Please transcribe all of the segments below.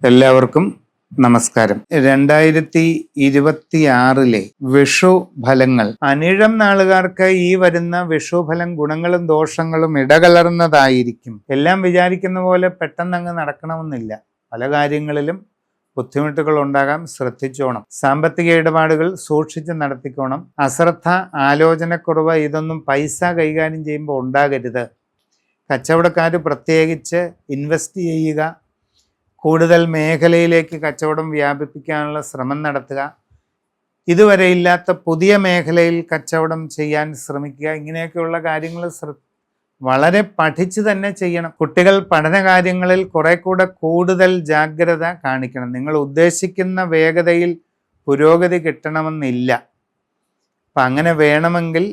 എല്ലാവർക്കും നമസ്കാരം. 2026 വിഷു ഫലങ്ങൾ. അനിഴം നാളുകാർക്ക് ഈ വരുന്ന വിഷു ഫലം ഗുണങ്ങളും ദോഷങ്ങളും ഇടകലർന്നതായിരിക്കും. എല്ലാം വിചാരിക്കുന്ന പോലെ പെട്ടെന്ന് അങ്ങ് നടക്കണമെന്നില്ല. പല കാര്യങ്ങളിലും ബുദ്ധിമുട്ടുകൾ ഉണ്ടാകാം, ശ്രദ്ധിച്ചോണം. സാമ്പത്തിക ഇടപാടുകൾ സൂക്ഷിച്ച് നടത്തിക്കോണം. അശ്രദ്ധ, ആലോചനക്കുറവ് ഇതൊന്നും പൈസ കൈകാര്യം ചെയ്യുമ്പോൾ ഉണ്ടാകരുത്. കച്ചവടക്കാർ പ്രത്യേകിച്ച് ഇൻവെസ്റ്റ് ചെയ്യുക, കൂടുതൽ മേഖലയിലേക്ക് കച്ചവടം വ്യാപിപ്പിക്കാനുള്ള ശ്രമം നടത്തുക, ഇതുവരെ ഇല്ലാത്ത പുതിയ മേഖലയിൽ കച്ചവടം ചെയ്യാൻ ശ്രമിക്കുക. ഇങ്ങനെയൊക്കെയുള്ള കാര്യങ്ങൾ വളരെ പഠിച്ച് തന്നെ ചെയ്യണം. കുട്ടികൾ പഠന കാര്യങ്ങളിൽ കുറെ കൂടെ കൂടുതൽ ജാഗ്രത കാണിക്കണം. നിങ്ങൾ ഉദ്ദേശിക്കുന്ന വേഗതയിൽ പുരോഗതി കിട്ടണമെന്നില്ല. അപ്പം അങ്ങനെ വേണമെങ്കിൽ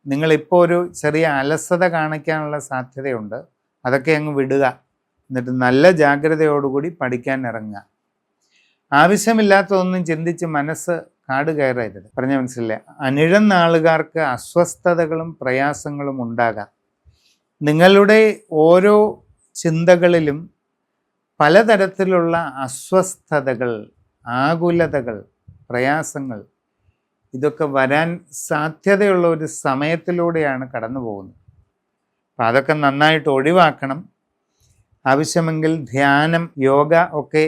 നിങ്ങളിപ്പോൾ ഒരു ചെറിയ അലസത കാണിക്കാനുള്ള സാധ്യതയുണ്ട്. അതൊക്കെ അങ്ങ് വിടുക. എന്നിട്ട് നല്ല ജാഗ്രതയോടുകൂടി പഠിക്കാൻ ഇറങ്ങുക. ആവശ്യമില്ലാത്തതൊന്നും ചിന്തിച്ച് മനസ്സ് കാട് കയറരുത്. പറഞ്ഞ മനസ്സിലെ അനിഴം നാളുകാർക്ക് അസ്വസ്ഥതകളും പ്രയാസങ്ങളും ഉണ്ടാകാം. നിങ്ങളുടെ ഓരോ ചിന്തകളിലും പലതരത്തിലുള്ള അസ്വസ്ഥതകൾ, ആകുലതകൾ, പ്രയാസങ്ങൾ ഇതൊക്കെ വരാൻ സാധ്യതയുള്ള ഒരു സമയത്തിലൂടെയാണ് കടന്നു പോകുന്നത്. അപ്പം അതൊക്കെ നന്നായിട്ട് ഒഴിവാക്കണം. ആവശ്യമെങ്കിൽ ധ്യാനം, യോഗ ഒക്കെ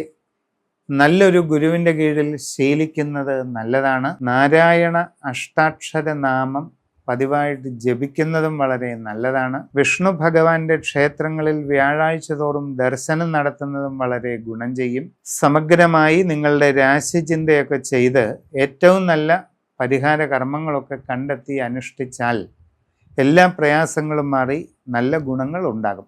നല്ലൊരു ഗുരുവിൻ്റെ കീഴിൽ ശീലിക്കുന്നത് നല്ലതാണ്. നാരായണ അഷ്ടാക്ഷര നാമം പതിവായിട്ട് ജപിക്കുന്നതും വളരെ നല്ലതാണ്. വിഷ്ണു ഭഗവാന്റെ ക്ഷേത്രങ്ങളിൽ വ്യാഴാഴ്ച തോറും ദർശനം നടത്തുന്നതും വളരെ ഗുണം ചെയ്യും. സമഗ്രമായി നിങ്ങളുടെ രാശിചിന്തയൊക്കെ ചെയ്ത് ഏറ്റവും നല്ല പരിഹാര കർമ്മങ്ങളൊക്കെ കണ്ടെത്തി അനുഷ്ഠിച്ചാൽ എല്ലാ പ്രയാസങ്ങളും മാറി നല്ല ഗുണങ്ങൾ ഉണ്ടാകും.